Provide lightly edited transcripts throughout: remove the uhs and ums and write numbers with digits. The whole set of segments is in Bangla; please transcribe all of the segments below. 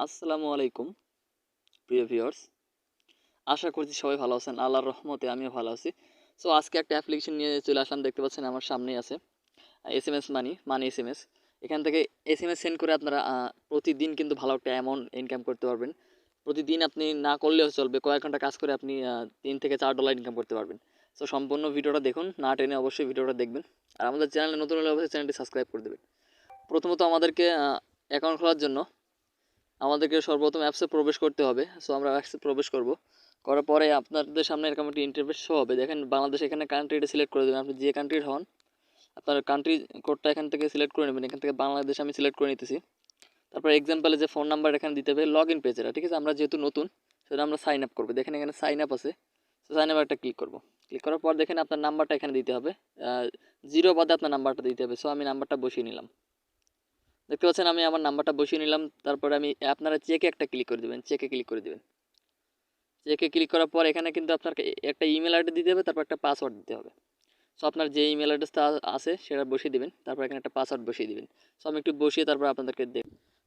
আসসালামু আলাইকুম প্রিয় ভিউয়ার্স। আশা করছি সবাই ভালো আছেন। আল্লাহর রহমতে আমিও ভালো আছি। সো আজকে একটা অ্যাপ্লিকেশন নিয়ে চলে আসলাম। দেখতে পাচ্ছেন আমার সামনেই আছে SMS মানি SMS। এখান থেকে SMS সেন্ড করে আপনারা প্রতিদিন কিন্তু ভালো একটা অ্যামাউন্ট ইনকাম করতে পারবেন। প্রতিদিন আপনি না করলেও চলবে, কয়েক ঘন্টা কাজ করে আপনি $3 থেকে $4 ইনকাম করতে পারবেন। সো সম্পূর্ণ ভিডিওটা দেখুন, না টেনে অবশ্যই ভিডিওটা দেখবেন। আর আমাদের চ্যানেলে নতুন হলে অবশ্যই চ্যানেলটি সাবস্ক্রাইব করে দেবেন। প্রথমত আমাদেরকে অ্যাকাউন্ট খোলার জন্য আমাদেরকে সর্বপ্রথম অ্যাপসে প্রবেশ করতে হবে। সো আমরা অ্যাপসে প্রবেশ করব। করার পরে আপনাদের সামনে এরকম একটি ইন্টারফেস শো হবে। দেখেন বাংলাদেশ, এখানে কান্ট্রিটা সিলেক্ট করে দেবেন। আপনি যে কান্ট্রির হন আপনার কান্ট্রি কোডটা এখান থেকে সিলেক্ট করে নেবেন। এখান থেকে বাংলাদেশ আমি সিলেক্ট করে নিতেছি। তারপর এক্সাম্পলে যে ফোন নাম্বার এখানে দিতে হবে, লগ ইন পেজটা, ঠিক আছে। আমরা যেহেতু নতুন সেটা আমরা সাইন আপ করবো। দেখেন এখানে সাইন আপ আছে। সো সাইন আপ একটা ক্লিক করব। ক্লিক করার পর দেখেন আপনার নাম্বারটা এখানে দিতে হবে। 0 বাদে আপনার নাম্বারটা দিতে হবে। সো আমি নাম্বারটা বসিয়ে নিলাম। দেখতে পাচ্ছেন আমি আমার নাম্বারটা বসিয়ে নিলাম। তারপরে আপনারা চেকে একটা ক্লিক করে দেবেন। চেকে ক্লিক করে দেবেন। চেকে ক্লিক করার পর এখানে কিন্তু আপনাকে একটা ইমেল আইডি দিতে হবে, তারপর একটা পাসওয়ার্ড দিতে হবে। সো আপনার যে ইমেল অ্যাড্রেসটা আছে সেটা বসিয়ে দিবেন। তারপর এখানে একটা পাসওয়ার্ড বসিয়ে দিবেন। সো আমি একটু বসিয়ে তারপর আপনাদেরকে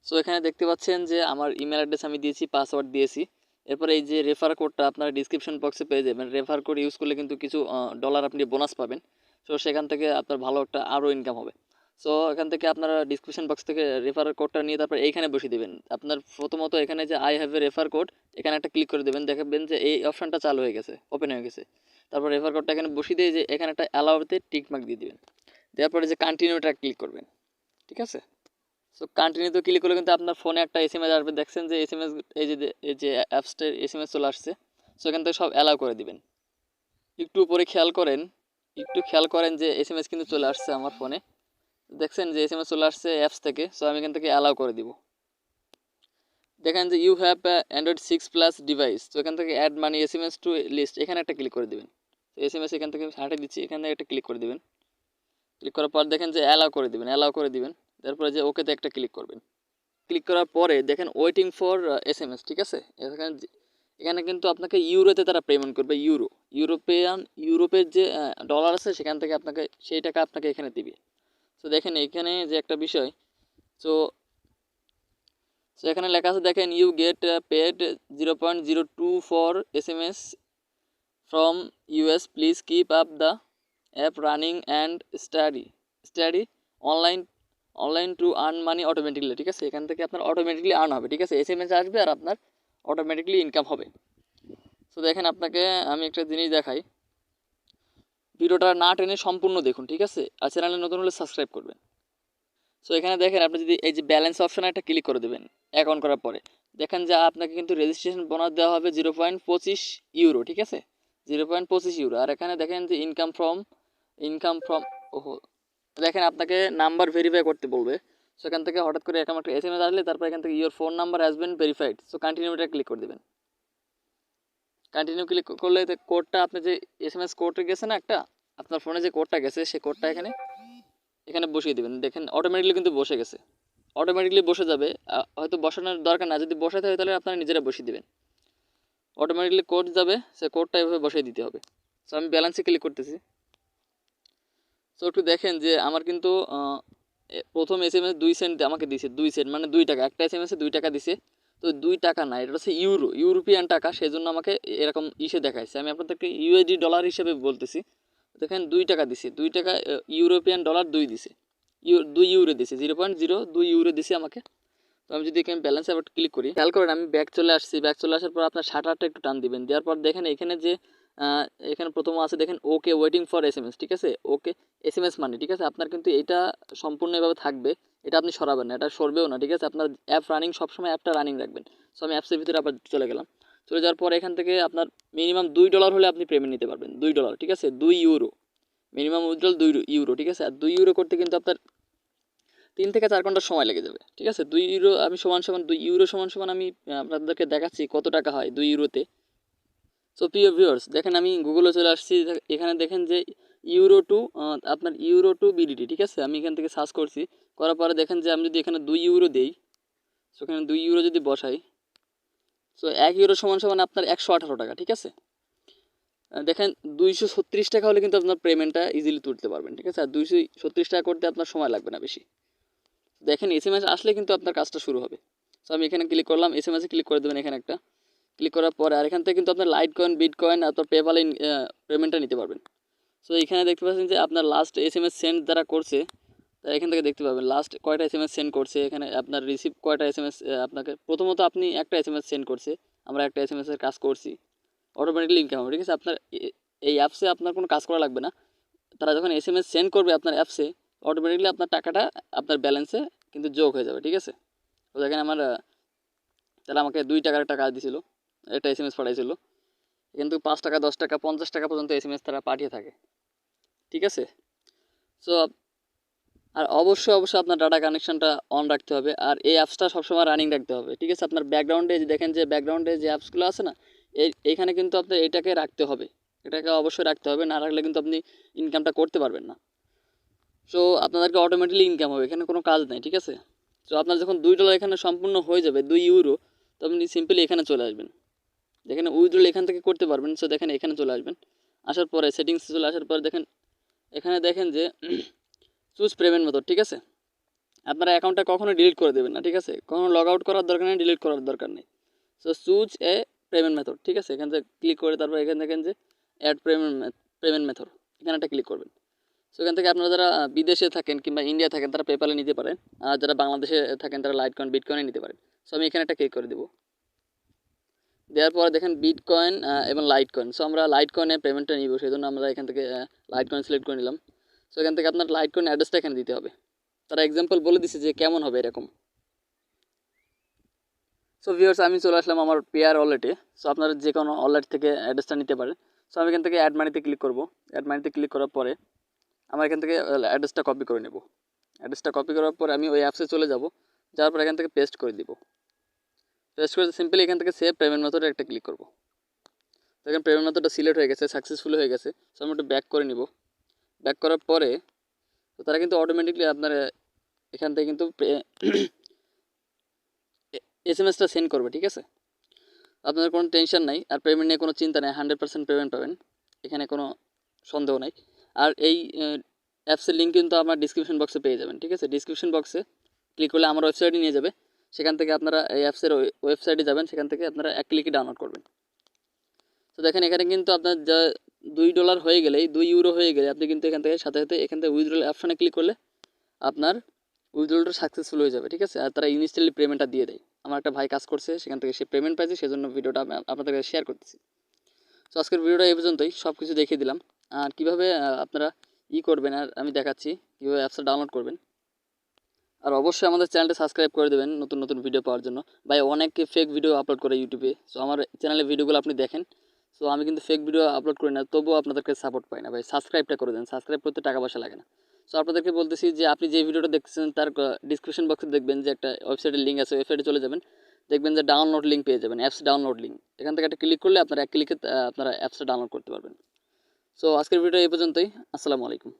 সো এখানে দেখতে পাচ্ছেন যে আমার ইমেল অ্যাড্রেস আমি দিয়েছি, পাসওয়ার্ড দিয়েছি। এরপরে এই যে রেফার কোডটা আপনারা ডিসক্রিপশন বক্সে পেয়ে যাবেন। রেফার কোড ইউজ করলে কিন্তু কিছু ডলার আপনি বোনাস পাবেন। সো সেখান থেকে আপনার ভালো একটা আরও ইনকাম হবে। সো এখান থেকে আপনারা ডিসক্রিপশন বক্স থেকে রেফার কোডটা নিয়ে তারপর এইখানে বসিয়ে দেবেন। আপনার প্রথমত এখানে যে I have a refer code, এখানে একটা ক্লিক করে দেবেন। দেখবেন যে এই অপশনটা চালু হয়ে গেছে, ওপেন হয়ে গেছে। তারপর রেফার কোডটা এখানে বসিয়ে দিয়ে যে এখানে একটা অ্যালাউতে টিক মার্ক দিয়ে দিবেন। দেওয়ার পরে যে কন্টিনিউটা ক্লিক করবেন, ঠিক আছে। সো কন্টিনিউতে ক্লিক করলে কিন্তু আপনার ফোনে একটা SMS আসবে। দেখছেন যে SMS, এই যে অ্যাপসটার SMS চলে আসছে। সো এখান থেকে সব অ্যালাউ করে দিবেন। একটু উপরে খেয়াল করেন যে SMS কিন্তু চলে আসছে আমার ফোনে। দেখছেন যে SMS চলে আসছে অ্যাপস থেকে। সো আমি এখান থেকে অ্যালাউ করে দিব। দেখেন যে ইউ হ্যাভ অ্যান্ড্রয়েড 6+ ডিভাইস। তো এখান থেকে add money SMS to list, এখানে একটা ক্লিক করে দেবেন। তো SMS এখান থেকে হাঁটে দিচ্ছি, এখানে একটা ক্লিক করে দেবেন। ক্লিক করার পর দেখেন যে অ্যালাউ করে দিবেন। তারপরে যে ওকেতে একটা ক্লিক করবেন। ক্লিক করার পরে দেখেন ওয়েটিং ফর SMS, ঠিক আছে। এখানে কিন্তু আপনাকে ইউরোতে তারা পেমেন্ট করবে। ইউরোপের যে ডলার আছে সেখান থেকে আপনাকে সেই টাকা আপনাকে এখানে দিবে। তো দেখেন এখানে যে একটা বিষয়, সো সো এখানে লেখা আছে দেখেন you get paid 0.02 for SMS from US, please keep up the app running and study online to earn money automatically, ঠিক আছে। এখান থেকে আপনার অটোমেটিকলি আর্ন হবে, ঠিক আছে। SMS আসবে আর আপনার অটোমেটিকলি ইনকাম হবে। সো দেখেন আপনাকে আমি একটা জিনিস দেখাই, ভিডিওটা না টেনে সম্পূর্ণ দেখুন, ঠিক আছে। আর চ্যানেলে নতুন হলে সাবস্ক্রাইব করবেন। সো এখানে দেখেন আপনি যদি এই যে ব্যালেন্স অপশানে একটা ক্লিক করে দেবেন অ্যাকাউন্ট করার পরে, দেখেন যে আপনাকে কিন্তু রেজিস্ট্রেশন বোনাস দেওয়া হবে 0.25 ইউরো, ঠিক আছে। 0.25 ইউরো। আর এখানে দেখেন যে ইনকাম ফ্রম ওহো, দেখেন আপনাকে নাম্বার ভেরিফাই করতে বলবে। সো এখান থেকে হঠাৎ করে এরকম একটা SMS আসলে তারপর এখান থেকে your phone number has been verified. So কন্টিনিউটা ক্লিক করে দেবেন। কন্টিনিউ ক্লিক করলে কোডটা আপনি যে SMS কোডটা গেছে না একটা, আপনার ফোনে যে কোডটা গেছে সেই কোডটা এখানে বসিয়ে দেবেন। দেখেন অটোমেটিকলি কিন্তু বসে গেছে, অটোমেটিকলি বসে যাবে। হয়তো বসানোর দরকার না, যদি বসাতে হয় তাহলে আপনারা নিজেরা বসিয়ে দেবেন। অটোমেটিকলি কোড যাবে, সে কোডটা এভাবে বসিয়ে দিতে হবে। সো আমি ব্যালেন্সে ক্লিক করতেছি। সো একটু দেখেন যে আমার কিন্তু প্রথম SMS 2 সেন্ট আমাকে দিছে, 2 সেন্ট মানে 2 টাকা। একটা SMS 2 টাকা দিছে। তো 2 টাকা না, এটা হচ্ছে ইউরোপিয়ান টাকা, সেজন্য আমাকে এরকম দেখাইছে। আমি আপনাদেরকে USD ডলার হিসেবে বলতেছি। দেখেন 2 টাকা দিছে, 2 টাকা ইউরোপিয়ান ডলার 2 দিছে, 2 ইউরো দিছে, 0.02 ইউরো দিছে আমাকে। তো আমি যদি এখানে ব্যালেন্স আবার ক্লিক করি, খেয়াল করেন আমি ব্যাক চলে আসছি। ব্যাক চলে আসার পর আপনার শাটারটা একটু টান দিবেন। দেওয়ার পর দেখেন এখানে যে এখানে প্রথম আছে দেখেন ওকে ওয়েটিং ফর SMS, ঠিক আছে। ওকে SMS মানে, ঠিক আছে। আপনার কিন্তু এটা সম্পূর্ণ এভাবে থাকবে, এটা আপনি সরাবেন না, এটা সরবেও না, ঠিক আছে। আপনার অ্যাপ রানিং সবসময় অ্যাপটা রানিং রাখবেন। সো আমি অ্যাপসের ভিতরে আবার চলে গেলাম। চলে যাওয়ার পর এখান থেকে আপনার মিনিমাম $2 হলে আপনি পেমেন্ট নিতে পারবেন। $2, ঠিক আছে। 2 ইউরো মিনিমাম উইথড্রল, 2 ইউরো, ঠিক আছে। আর 2 ইউরো করতে কিন্তু আপনার 3 থেকে 4 ঘন্টা সময় লেগে যাবে, ঠিক আছে। 2 ইউরো আমি সমান 2 ইউরো সমান আমি আপনাদেরকে দেখাচ্ছি কত টাকা হয় 2 ইউরোতে। সো প্রিয় ভিউয়ার্স, দেখেন আমি গুগলে চলে আসছি। এখানে দেখেন যে আপনার ইউরো টু বিডিটি, ঠিক আছে। আমি এখান থেকে সার্চ করছি, করার পরে দেখেন যে আমি যদি এখানে 2 ইউরো দেই, সো এখানে 2 ইউরো যদি বসাই, সো 1 ইউরো সমান আপনার 118 টাকা, ঠিক আছে। দেখেন 236 টাকা হলে কিন্তু আপনার পেমেন্টটা ইজিলি তুলতে পারবেন, ঠিক আছে। আর 236 টাকা করতে আপনার সময় লাগবে না বেশি। দেখেন SMS আসলে কিন্তু আপনার কাজটা শুরু হবে। সো আমি এখানে ক্লিক করলাম, SMS এ ক্লিক করে দেবেন এখানে একটা, ক্লিক করার পরে আর এখান থেকে কিন্তু আপনার লাইট কয়েন, বিট কয়েন অথবা পেপ্যালে পেমেন্টটা নিতে পারবেন। সো এখানে দেখতে পাচ্ছেন যে আপনার লাস্ট SMS সেন্ড যারা করছে তারা এখান থেকে দেখতে পাবেন লাস্ট কয়টা SMS সেন্ড করছে, এখানে আপনার রিসিভ কয়টা SMS আপনাকে, প্রথমত আপনি একটা SMS সেন্ড করছে, আমরা একটা SMS এর কাজ করছি, অটোমেটিকলি ইনকাম হবে, ঠিক আছে। আপনার এই অ্যাপসে আপনার কোনো কাজ করা লাগবে না, তারা যখন SMS সেন্ড করবে আপনার অ্যাপসে অটোমেটিকলি আপনার টাকাটা আপনার ব্যালেন্সে কিন্তু যোগ হয়ে যাবে, ঠিক আছে। তো দেখেন আমার তারা আমাকে 2 টাকার একটা কাজ দিছিল, একটা SMS পাঠাইছিল, কিন্তু 5 টাকা 10 টাকা 50 টাকা পর্যন্ত SMS তারা পাঠিয়ে থাকে, ঠিক আছে। সো আর অবশ্যই আপনার ডাটা কানেকশনটা অন রাখতে হবে, আর এই অ্যাপসটা সবসময় রানিং রাখতে হবে, ঠিক আছে। আপনার ব্যাকগ্রাউন্ডে দেখেন যে ব্যাকগ্রাউন্ডে যে অ্যাপসগুলো আছে না, এইখানে কিন্তু আপনার এটাকে রাখতে হবে, এটাকে অবশ্যই রাখতে হবে, না রাখলে কিন্তু আপনি ইনকামটা করতে পারবেন না। সো আপনাদেরকে অটোমেটিকলি ইনকাম হবে, এখানে কোনো কাজ নেই, ঠিক আছে। সো আপনার যখন $2 এখানে সম্পূর্ণ হয়ে যাবে, 2 ইউরো, তো আপনি সিম্পলি এখানে চলে আসবেন, দেখেন উইথড্রল এখান থেকে করতে পারবেন। সো দেখেন এখানে চলে আসবেন, আসার পরে সেটিংসে চলে আসার পরে দেখেন এখানে দেখেন যে চুজ পেমেন্ট মেথড, ঠিক আছে। আপনার অ্যাকাউন্টটা কখনো ডিলিট করে দেবেন না, ঠিক আছে, কখনো লগ আউট করার দরকার নেই, ডিলিট করার দরকার নেই। So choose a payment method, ঠিক আছে, এখান থেকে ক্লিক করে তারপর এখানে দেখেন যে অ্যাড পেমেন্ট মেথড, এখানে একটা ক্লিক করবেন। সো এখান থেকে আপনারা যারা বিদেশে থাকেন কিংবা ইন্ডিয়া থাকেন তারা পেপ্যালে নিতে পারেন, আর যারা বাংলাদেশে থাকেন তারা লাইট কয়েন, বিটকয়েনে নিতে পারেন। সো আমি এখানে একটা ক্লিক করে দেবো, দেওয়ার পরে দেখেন বিটকয়েন এবং লাইট কয়েন। সো আমরা লাইট কয়েনের পেমেন্টটা নিব, সেই জন্য আমরা এখান থেকে লাইট কয়েন সিলেক্ট করে নিলাম। সো এখান থেকে আপনার লাইট কয়েন অ্যাড্রেসটা এখানে দিতে হবে, তারা এক্সাম্পল বলে দিচ্ছে যে কেমন হবে এরকম। সো ভিউয়ার্স আমি চলে আসলাম আমার পেয়ার ওয়ালেটে। সো আপনারা যে কোনো ওয়ালেট থেকে অ্যাড্রেসটা নিতে পারেন। সো আমি এখান থেকে অ্যাড মানিতে ক্লিক করব, অ্যাড মানিতে ক্লিক করার পরে আমার এখান থেকে অ্যাড্রেসটা কপি করে নেব, অ্যাড্রেসটা কপি করার পরে আমি ওই অ্যাপসে চলে যাব, যাওয়ার পর এখান থেকে পেস্ট করে দিব, পেস্ট করে সিম্পলি এখান থেকে সেভ পেমেন্ট মেথডে একটা ক্লিক করব। দেখেন পেমেন্ট মেথডটা সিলেক্ট হয়ে গেছে, সাকসেসফুল হয়ে গেছে। সো আমি একটু ব্যাক করে নিব, ব্যাক করার পরে তো তারা কিন্তু অটোমেটিকলি আপনার এখান থেকে কিন্তু SMS-টা সেন্ড করবে, ঠিক আছে। আপনাদের কোনো টেনশন নাই, আর পেমেন্ট নিয়ে কোনো চিন্তা নেই, 100% পেমেন্ট পাবেন, এখানে কোনো সন্দেহ নাই। আর এই অ্যাপসের লিঙ্ক কিন্তু আমার ডিসক্রিপশন বক্সে পেয়ে যাবেন, ঠিক আছে। ডিসক্রিপশন বক্সে ক্লিক করলে আমার ওয়েবসাইটে নিয়ে যাবে, সেখান থেকে আপনারা এই অ্যাপসের ওয়েবসাইটে যাবেন, সেখান থেকে আপনারা এক ক্লিকে ডাউনলোড করবেন। তো দেখেন এখানে কিন্তু আপনার যা $2 হয়ে গেলে, 2 ইউরো হয়ে গেলে আপনি কিন্তু এখান থেকে সাথে সাথে এখান থেকে উইথড্রল অপশনে ক্লিক করলে আপনার উইথড্রলটা সাকসেসফুল হয়ে যাবে, ঠিক আছে। আর তারা ইনস্ট্যান্টলি পেমেন্টটা দিয়ে দেয়। আমার একটা ভাই কাজ করছে, সেখান থেকে সে পেমেন্ট পাইছে, সেজন্য ভিডিওটা আমি আপনাদের কাছে শেয়ার করতেছি। তো আজকের ভিডিওটা এই পর্যন্তই, সব কিছু দেখিয়ে দিলাম। আর কীভাবে আপনারা করবেন আর আমি দেখাচ্ছি কীভাবে অ্যাপসটা ডাউনলোড করবেন। আর অবশ্যই আমাদের চ্যানেলটা সাবস্ক্রাইব করে দেবেন নতুন নতুন ভিডিও পাওয়ার জন্য। ভাই অনেকে ফেক ভিডিও আপলোড করে ইউটিউবে, সো আমার চ্যানেলে ভিডিওগুলো আপনি দেখেন। সো আমি কিন্তু ফেক ভিডিও আপলোড করি না, তবুও আপনাদেরকে সাপোর্ট পাই না ভাই, সাবস্ক্রাইবটা করে দেন, সাবস্ক্রাইব করতে টাকা পয়সা লাগে না। সো আপনাদেরকে বলতেছি যে আপনি যে ভিডিওটা দেখতেছেন তার ডিসক্রিপশন বক্সে দেখবেন যে একটা ওয়েবসাইটের লিঙ্ক আছে, ওয়েবসাইটে চলে যাবেন, দেখবেন যে ডাউনলোড লিঙ্ক পেয়ে যাবেন, অ্যাপস ডাউনলোড লিঙ্ক, এখান থেকে একটা ক্লিক করলে আপনারা এক ক্লিকে আপনারা অ্যাপসটা ডাউনলোড করতে পারবেন। সো আজকের ভিডিও এই পর্যন্তই, আসসালামু আলাইকুম।